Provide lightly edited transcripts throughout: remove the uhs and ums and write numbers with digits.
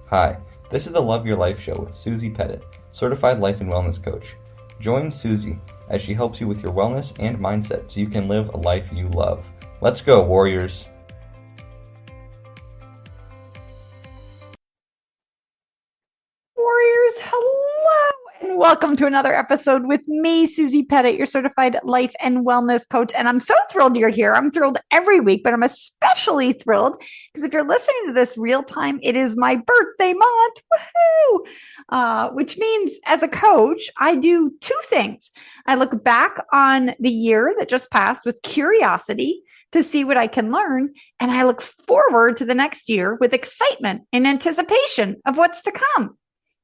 Hi, this is the Love Your Life Show with Susie Pettit, Certified Life and Wellness Coach. Join Susie as she helps you with your wellness and mindset so you can live a life you love. Let's go, warriors! Warriors, hello, and welcome to another episode with me, Susie Pettit, your certified life and wellness coach. And I'm so thrilled you're here. I'm thrilled every week, but I'm especially thrilled because if you're listening to this real time, it is my birthday month. Woohoo! Which means as a coach, I do two things. I look back on the year that just passed with curiosity to see what I can learn. And I look forward to the next year with excitement and anticipation of what's to come.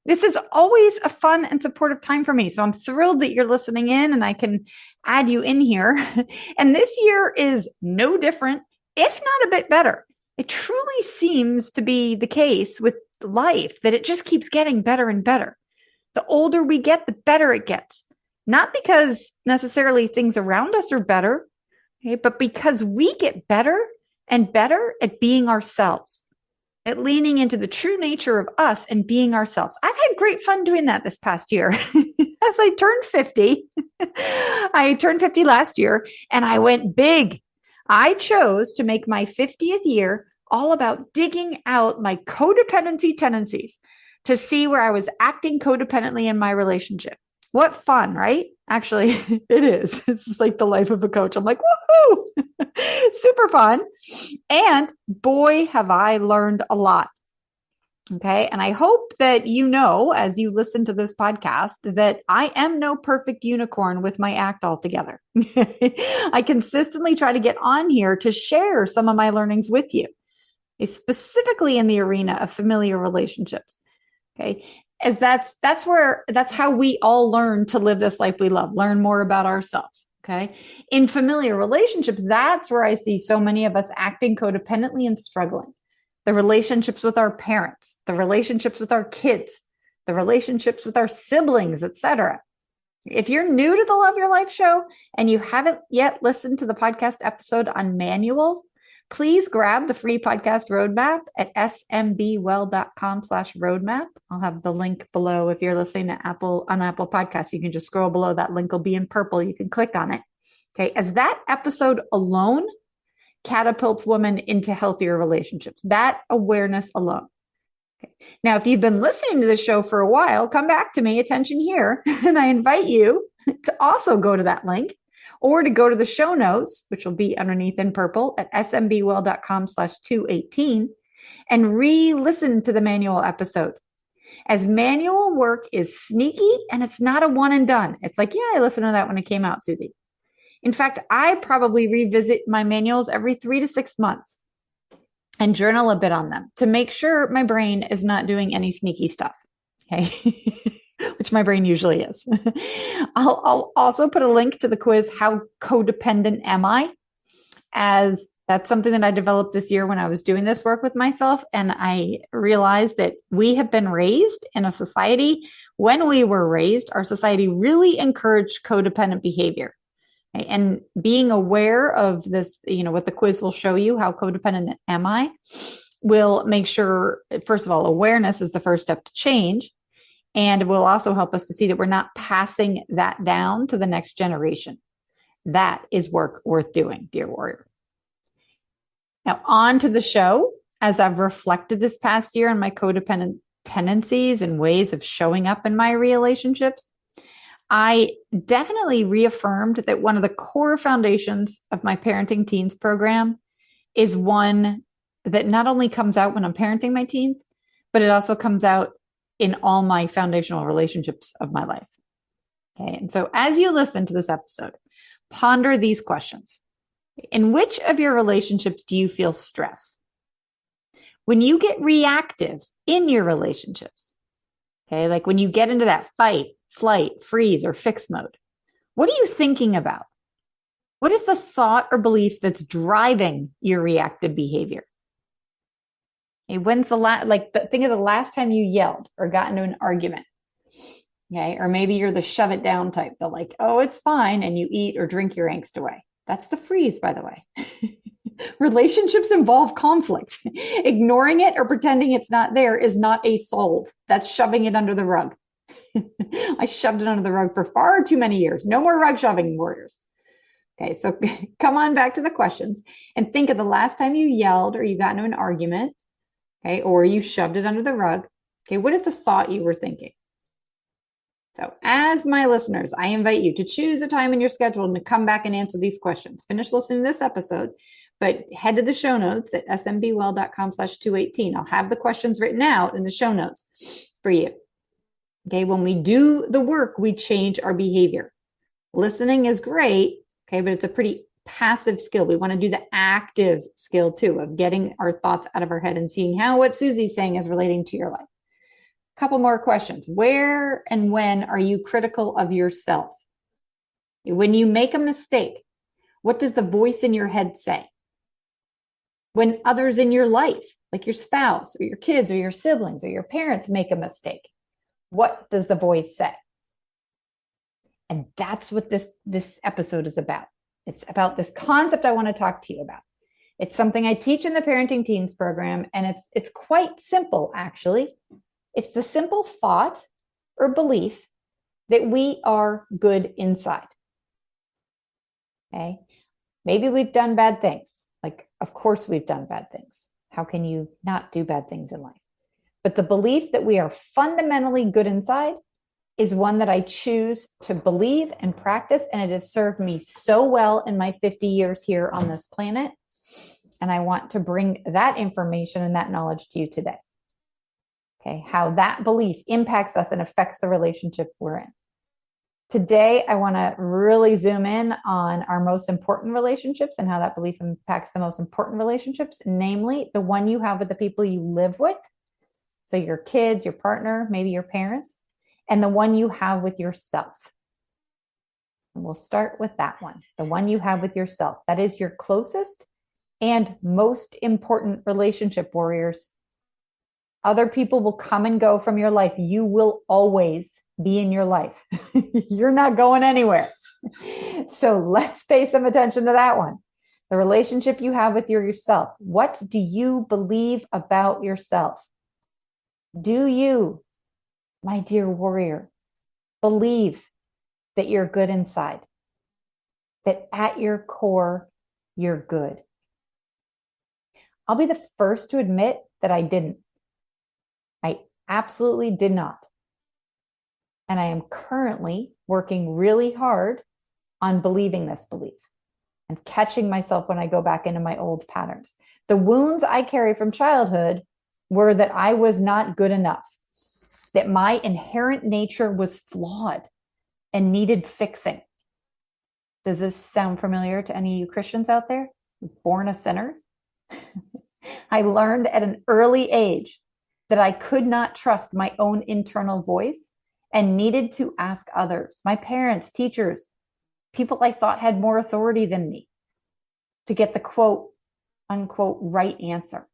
This is always a fun and supportive time for me. So I'm thrilled that you're listening in and I can add you in here. And this year is no different, if not a bit better. It truly seems to be the case with life that it just keeps getting better and better. The older we get, the better it gets. Not because necessarily things around us are better, okay, but because we get better and better at being ourselves. At leaning into the true nature of us and being ourselves. I've had great fun doing that this past year. As I turned 50, I turned 50 last year and I went big. I chose to make my 50th year all about digging out my codependency tendencies to see where I was acting codependently in my relationship. What fun, right? Actually, it is. It's like the life of a coach. I'm like, woohoo, super fun. And boy, have I learned a lot. Okay. And I hope that you know, as you listen to this podcast, that I am no perfect unicorn with my act all together. I consistently try to get on here to share some of my learnings with you, specifically in the arena of familiar relationships. Okay. As that's how we all learn to live this life we love, learn more about ourselves. Okay. In familiar relationships, that's where I see so many of us acting codependently and struggling. The relationships with our parents, the relationships with our kids, the relationships with our siblings, etc. If you're new to the Love Your Life show and you haven't yet listened to the podcast episode on manuals, please grab the free podcast roadmap at smbwell.com/roadmap. I'll have the link below. If you're listening to Apple Podcasts, you can just scroll below. That link will be in purple. You can click on it. Okay. As that episode alone catapults women into healthier relationships, that awareness alone. Okay. Now, if you've been listening to this show for a while, come back to me, attention here. And I invite you to also go to that link or to go to the show notes, which will be underneath in purple at smbwell.com/218 and re-listen to the manual episode. As manual work is sneaky and it's not a one and done. It's like, yeah, I listened to that when it came out, Susie. In fact, I probably revisit my manuals every 3 to 6 months and journal a bit on them to make sure my brain is not doing any sneaky stuff. Okay. Which my brain usually is. I'll also put a link to the quiz, How Codependent Am I? As that's something that I developed this year when I was doing this work with myself. And I realized that we have been raised in a society. When we were raised, our society really encouraged codependent behavior. And being aware of this, what the quiz will show you, how codependent am I, will make sure, first of all, awareness is the first step to change. And it will also help us to see that we're not passing that down to the next generation. That is work worth doing, dear warrior. Now, on to the show. As I've reflected this past year on my codependent tendencies and ways of showing up in my relationships, I definitely reaffirmed that one of the core foundations of my Parenting Teens program is one that not only comes out when I'm parenting my teens, but it also comes out in all my foundational relationships of my life. Okay. And so as you listen to this episode, ponder these questions. In which of your relationships do you feel stress? When you get reactive in your relationships, okay, like when you get into that fight, flight, freeze, or fix mode, what are you thinking about? What is the thought or belief that's driving your reactive behavior? Okay, when's the think of the last time you yelled or got into an argument. Okay. Or maybe you're the shove it down type. The like, oh, it's fine. And you eat or drink your angst away. That's the freeze, by the way. Relationships involve conflict. Ignoring it or pretending it's not there is not a solve. That's shoving it under the rug. I shoved it under the rug for far too many years. No more rug shoving, warriors. Okay, so come on back to the questions and think of the last time you yelled or you got into an argument, okay, or you shoved it under the rug. Okay, what is the thought you were thinking? So, as my listeners, I invite you to choose a time in your schedule and to come back and answer these questions. Finish listening to this episode, but head to the show notes at smbwell.com/218. I'll have the questions written out in the show notes for you. Okay, when we do the work, we change our behavior. Listening is great, okay, but it's a pretty passive skill. We want to do the active skill too of getting our thoughts out of our head and seeing how what Susie's saying is relating to your life. Couple more questions. Where and when are you critical of yourself? When you make a mistake, what does the voice in your head say? When others in your life, like your spouse or your kids or your siblings or your parents, make a mistake, what does the voice say? And that's what this episode is about. It's about this concept I want to talk to you about. It's something I teach in the Parenting Teens program, and it's quite simple, actually. It's the simple thought or belief that we are good inside. Okay? Maybe we've done bad things. Like, of course we've done bad things. How can you not do bad things in life? But the belief that we are fundamentally good inside is one that I choose to believe and practice, and it has served me so well in my 50 years here on this planet. And I want to bring that information and that knowledge to you today. Okay, how that belief impacts us and affects the relationship we're in. Today, I want to really zoom in on our most important relationships and how that belief impacts the most important relationships, namely the one you have with the people you live with. So your kids, your partner, maybe your parents, and the one you have with yourself. And we'll start with that one, the one you have with yourself. That is your closest and most important relationship, warriors. Other people will come and go from your life. You will always be in your life. You're not going anywhere. So let's pay some attention to that one. The relationship you have with yourself. What do you believe about yourself? Do you, my dear warrior, believe that you're good inside? That at your core, you're good? I'll be the first to admit that I didn't. I absolutely did not. And I am currently working really hard on believing this belief and catching myself when I go back into my old patterns. The wounds I carry from childhood were that I was not good enough, that my inherent nature was flawed and needed fixing. Does this sound familiar to any of you Christians out there? Born a sinner? I learned at an early age that I could not trust my own internal voice and needed to ask others, my parents, teachers, people I thought had more authority than me, to get the quote, unquote, right answer.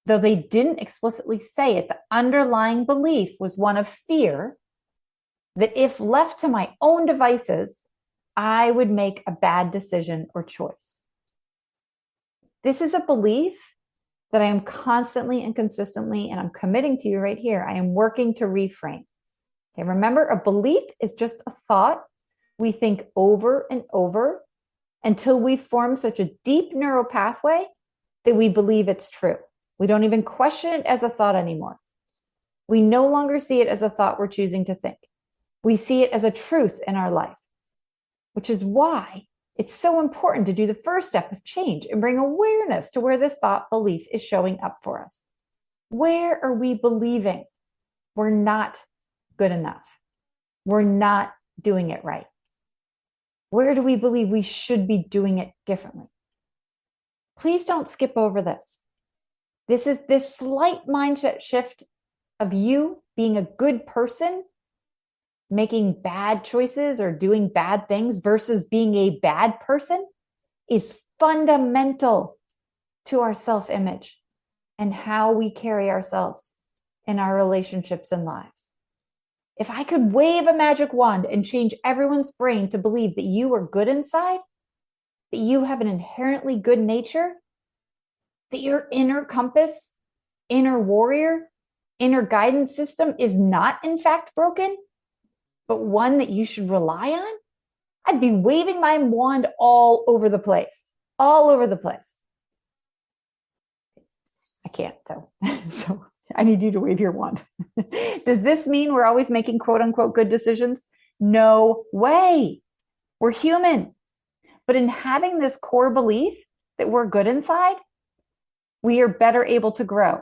Though they didn't explicitly say it, the underlying belief was one of fear that if left to my own devices, I would make a bad decision or choice. This is a belief that I am constantly and consistently, and I'm committing to you right here, I am working to reframe. Okay, remember, a belief is just a thought we think over and over until we form such a deep neural pathway that we believe it's true. We don't even question it as a thought anymore. We no longer see it as a thought we're choosing to think. We see it as a truth in our life, which is why it's so important to do the first step of change and bring awareness to where this thought belief is showing up for us. Where are we believing we're not good enough? We're not doing it right. Where do we believe we should be doing it differently? Please don't skip over this. This is this slight mindset shift of you being a good person, making bad choices or doing bad things versus being a bad person is fundamental to our self-image and how we carry ourselves in our relationships and lives. If I could wave a magic wand and change everyone's brain to believe that you are good inside, that you have an inherently good nature, that your inner compass, inner warrior, inner guidance system is not in fact broken, but one that you should rely on, I'd be waving my wand all over the place, all over the place. I can't though. So I need you to wave your wand. Does this mean we're always making quote unquote good decisions? No way. We're human. But in having this core belief that we're good inside, we are better able to grow.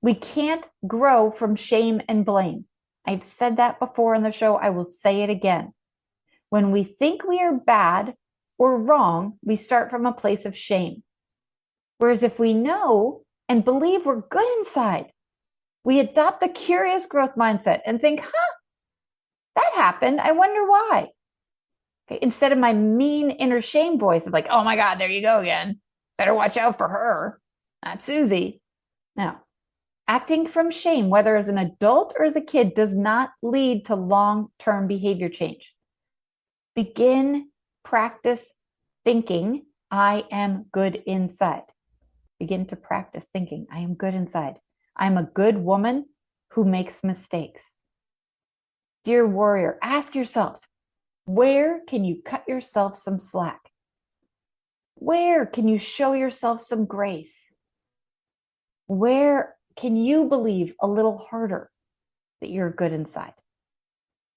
We can't grow from shame and blame. I've said that before on the show. I will say it again. When we think we are bad or wrong, we start from a place of shame. Whereas if we know and believe we're good inside, we adopt a curious growth mindset and think, that happened. I wonder why. Okay, instead of my mean inner shame voice of like, oh my God, there you go again. Better watch out for her. That's Susie. Now, acting from shame, whether as an adult or as a kid, does not lead to long-term behavior change. Practice thinking, I am good inside. Begin to practice thinking, I am good inside. I'm a good woman who makes mistakes. Dear warrior, ask yourself, where can you cut yourself some slack? Where can you show yourself some grace? Where can you believe a little harder that you're good inside?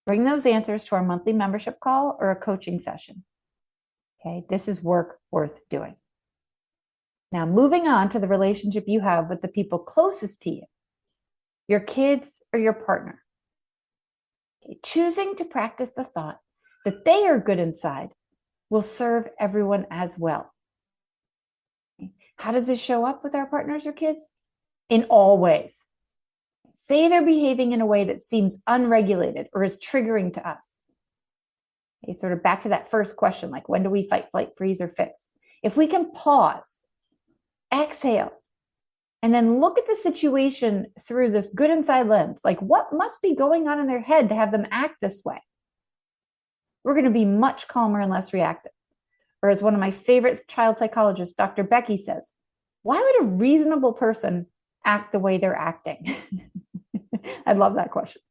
Bring those answers to our monthly membership call or a coaching session. Okay, this is work worth doing. Now, moving on to the relationship you have with the people closest to you, your kids or your partner. Okay, choosing to practice the thought that they are good inside will serve everyone as well. Okay, how does this show up with our partners or kids? In all ways. Say they're behaving in a way that seems unregulated or is triggering to us. Okay, sort of back to that first question, like when do we fight, flight, freeze, or fix? If we can pause, exhale, and then look at the situation through this good inside lens, like what must be going on in their head to have them act this way? We're going to be much calmer and less reactive. Or as one of my favorite child psychologists, Dr. Becky says, why would a reasonable person act the way they're acting? I love that question.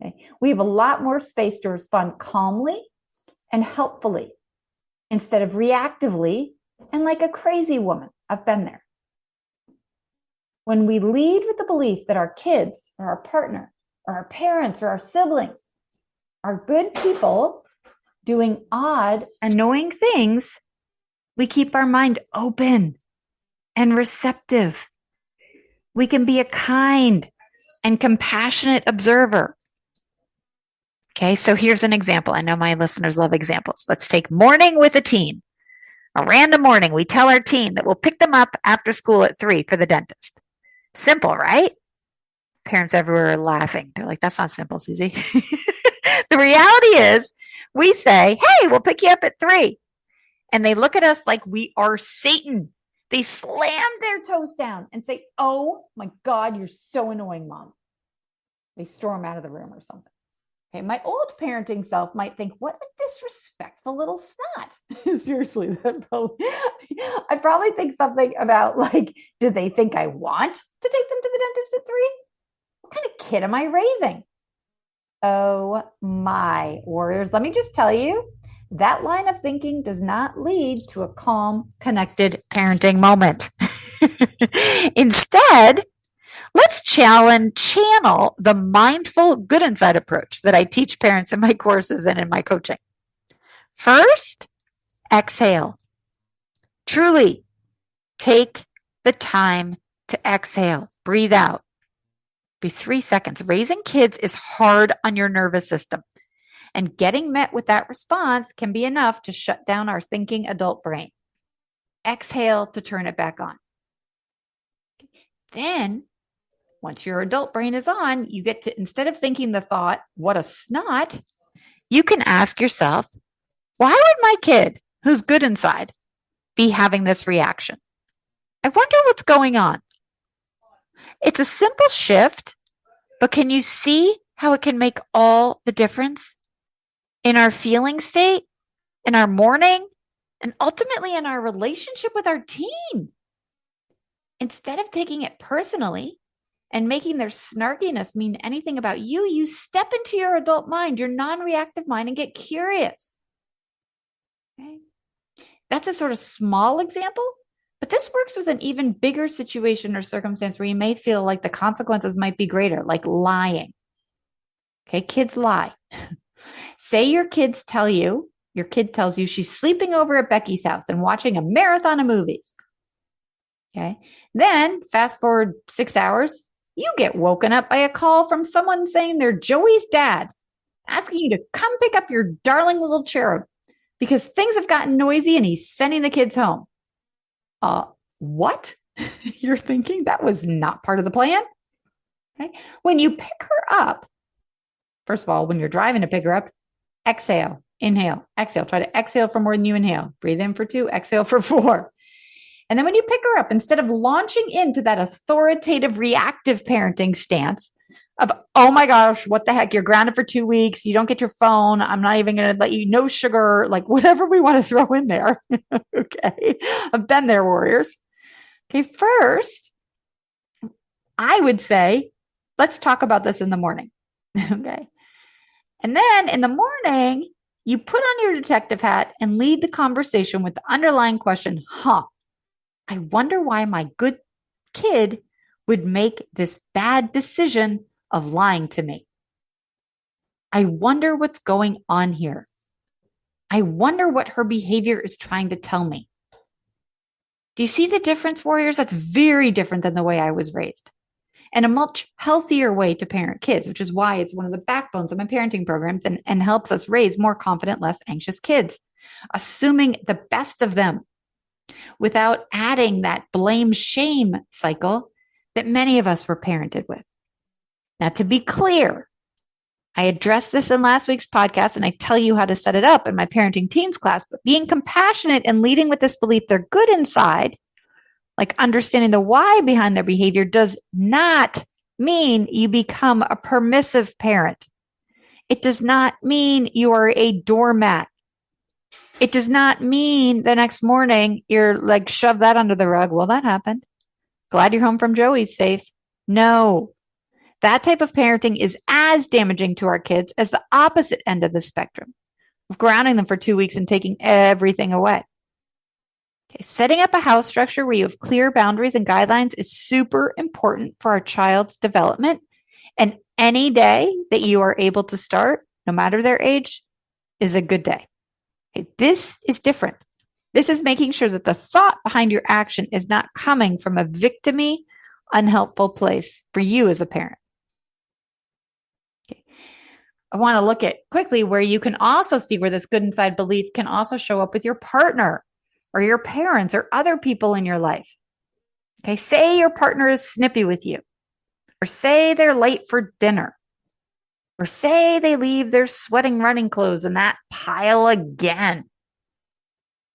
Okay. We have a lot more space to respond calmly and helpfully instead of reactively and like a crazy woman. I've been there. When we lead with the belief that our kids or our partner or our parents or our siblings are good people doing odd, annoying things, we keep our mind open and receptive. We can be a kind and compassionate observer. Okay, so here's an example. I know my listeners love examples. Let's take morning with a teen. A random morning, we tell our teen that we'll pick them up after school at 3 for the dentist. Simple, right? Parents everywhere are laughing. They're like, that's not simple, Susie. The reality is, we say, hey, we'll pick you up at 3. And they look at us like we are Satan. They slam their toes down and say, oh my God, you're so annoying, Mom. They storm out of the room or something. Okay, my old parenting self might think, what a disrespectful little snot. Seriously, I'd probably think something about like, do they think I want to take them to the dentist at 3? What kind of kid am I raising? Oh my warriors, let me just tell you, that line of thinking does not lead to a calm, connected parenting moment. Instead, let's channel the mindful good inside approach that I teach parents in my courses and in my coaching. First, exhale. Truly take the time to exhale. Breathe out. Be 3 seconds. Raising kids is hard on your nervous system. And getting met with that response can be enough to shut down our thinking adult brain. Exhale to turn it back on. Then, once your adult brain is on, you get to, instead of thinking the thought, what a snot, you can ask yourself, why would my kid, who's good inside, be having this reaction? I wonder what's going on. It's a simple shift, but can you see how it can make all the difference in our feeling state, in our morning, and ultimately in our relationship with our teen. Instead of taking it personally and making their snarkiness mean anything about you, you step into your adult mind, your non-reactive mind, and get curious. Okay? That's a sort of small example, but this works with an even bigger situation or circumstance where you may feel like the consequences might be greater, like lying. Okay, kids lie. Say your kid tells you she's sleeping over at Becky's house and watching a marathon of movies. Okay, then fast forward 6 hours, you get woken up by a call from someone saying they're Joey's dad, asking you to come pick up your darling little cherub because things have gotten noisy and he's sending the kids home. What? You're thinking that was not part of the plan? Okay. When you pick her up, first of all, when you're driving to pick her up, exhale, inhale, exhale. Try to exhale for more than you inhale. Breathe in for 2, exhale for 4. And then when you pick her up, instead of launching into that authoritative, reactive parenting stance of, oh my gosh, what the heck? You're grounded for 2 weeks. You don't get your phone. I'm not even going to let you, no sugar, like whatever we want to throw in there. Okay. I've been there, warriors. Okay. First, I would say, let's talk about this in the morning. Okay. And then in the morning, you put on your detective hat and lead the conversation with the underlying question, I wonder why my good kid would make this bad decision of lying to me. I wonder what's going on here. I wonder what her behavior is trying to tell me. Do you see the difference, warriors? That's very different than the way I was raised, and a much healthier way to parent kids, which is why it's one of the backbones of my parenting programs and helps us raise more confident, less anxious kids, assuming the best of them, without adding that blame shame cycle that many of us were parented with. Now, to be clear, I addressed this in last week's podcast and I tell you how to set it up in my parenting teens class, but being compassionate and leading with this belief they're good inside, like understanding the why behind their behavior, does not mean you become a permissive parent. It does not mean you are a doormat. It does not mean the next morning you're like, shove that under the rug. Well, that happened. Glad you're home from Joey's safe. No, that type of parenting is as damaging to our kids as the opposite end of the spectrum of grounding them for 2 weeks and taking everything away. Okay, setting up a house structure where you have clear boundaries and guidelines is super important for our child's development. And any day that you are able to start, no matter their age, is a good day. Okay, this is different. This is making sure that the thought behind your action is not coming from a victimy, unhelpful place for you as a parent. Okay. I want to look at quickly where you can also see where this good inside belief can also show up with your partner or your parents or other people in your life. Okay, say your partner is snippy with you, or say they're late for dinner, or say they leave their sweating running clothes in that pile again.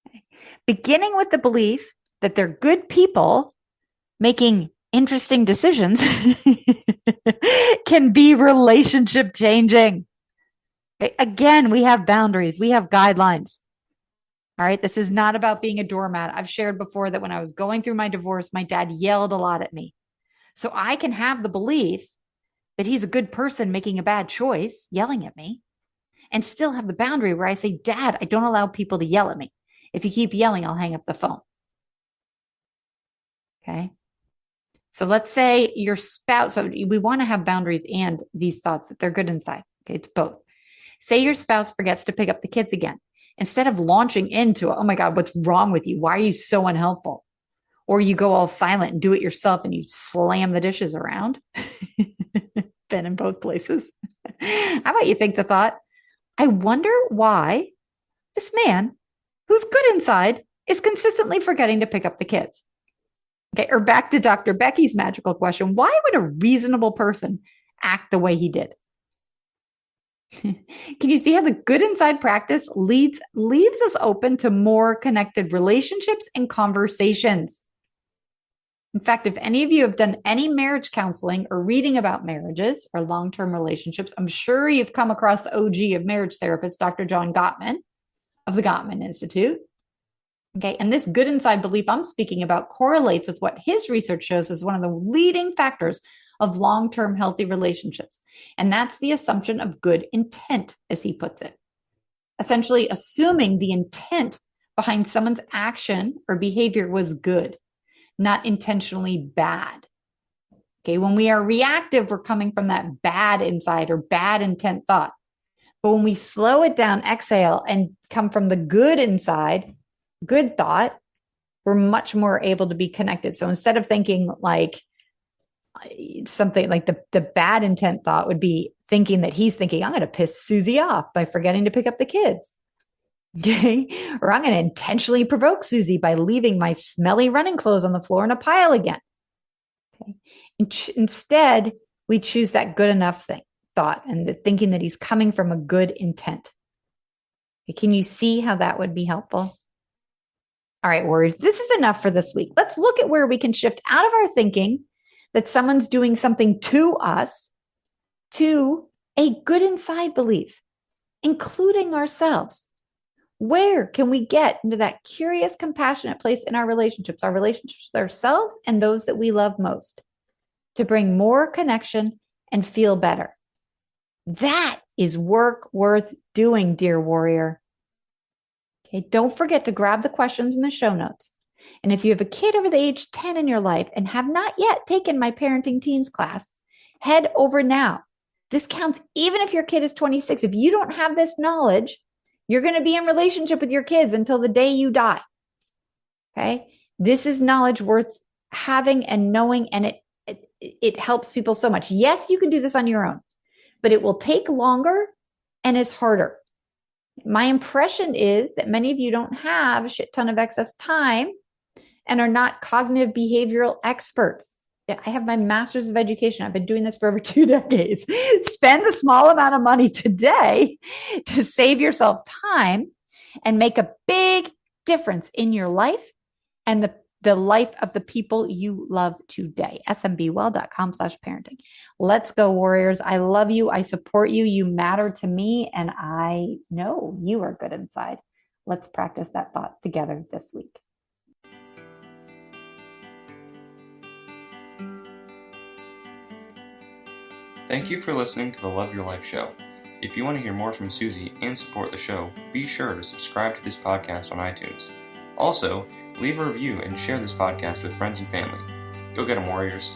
Okay. Beginning with the belief that they're good people making interesting decisions can be relationship changing. Okay. Again, we have boundaries, we have guidelines. All right. This is not about being a doormat. I've shared before that when I was going through my divorce, my dad yelled a lot at me. So I can have the belief that he's a good person making a bad choice, yelling at me, and still have the boundary where I say, Dad, I don't allow people to yell at me. If you keep yelling, I'll hang up the phone. Okay. So let's say your spouse, so we want to have boundaries and these thoughts that they're good inside. Okay. It's both. Say your spouse forgets to pick up the kids again. Instead of launching into, oh my God, what's wrong with you? Why are you so unhelpful? Or you go all silent and do it yourself and you slam the dishes around. Been in both places. How about you think the thought, I wonder why this man who's good inside is consistently forgetting to pick up the kids. Okay. Or back to Dr. Becky's magical question. Why would a reasonable person act the way he did? Can you see how the good inside practice leaves us open to more connected relationships and conversations? In fact, if any of you have done any marriage counseling or reading about marriages or long-term relationships, I'm sure you've come across the OG of marriage therapist, Dr. John Gottman of the Gottman Institute. Okay. And this good inside belief I'm speaking about correlates with what his research shows is one of the leading factors of long-term healthy relationships. And that's the assumption of good intent, as he puts it. Essentially assuming the intent behind someone's action or behavior was good, not intentionally bad. Okay. When we are reactive, we're coming from that bad inside or bad intent thought. But when we slow it down, exhale, and come from the good inside, good thought, we're much more able to be connected. So instead of thinking like something like the bad intent thought would be thinking that he's thinking, I'm going to piss Susie off by forgetting to pick up the kids. Okay. Or I'm going to intentionally provoke Susie by leaving my smelly running clothes on the floor in a pile again. Okay. Instead, we choose that good enough thought and the thinking that he's coming from a good intent. Okay. Can you see how that would be helpful? All right, warriors, this is enough for this week. Let's look at where we can shift out of our thinking that someone's doing something to us to a good inside belief, including ourselves. Where can we get into that curious, compassionate place in our relationships with ourselves and those that we love most to bring more connection and feel better? That is work worth doing, dear warrior. Okay, don't forget to grab the questions in the show notes. And if you have a kid over the age 10 in your life and have not yet taken my Parenting Teens class, head over now. This counts even if your kid is 26. If you don't have this knowledge, you're going to be in relationship with your kids until the day you die. Okay? This is knowledge worth having and knowing, and it helps people so much. Yes, you can do this on your own, but it will take longer and is harder. My impression is that many of you don't have a shit ton of excess time and are not cognitive behavioral experts. I have my master's of education. I've been doing this for over 2 decades. Spend a small amount of money today to save yourself time and make a big difference in your life and the life of the people you love today. smbwell.com/parenting. Let's go, warriors. I love you. I support you. You matter to me, and I know you are good inside. Let's practice that thought together this week. Thank you for listening to the Love Your Life show. If you want to hear more from Susie and support the show, be sure to subscribe to this podcast on iTunes. Also, leave a review and share this podcast with friends and family. Go get 'em, warriors.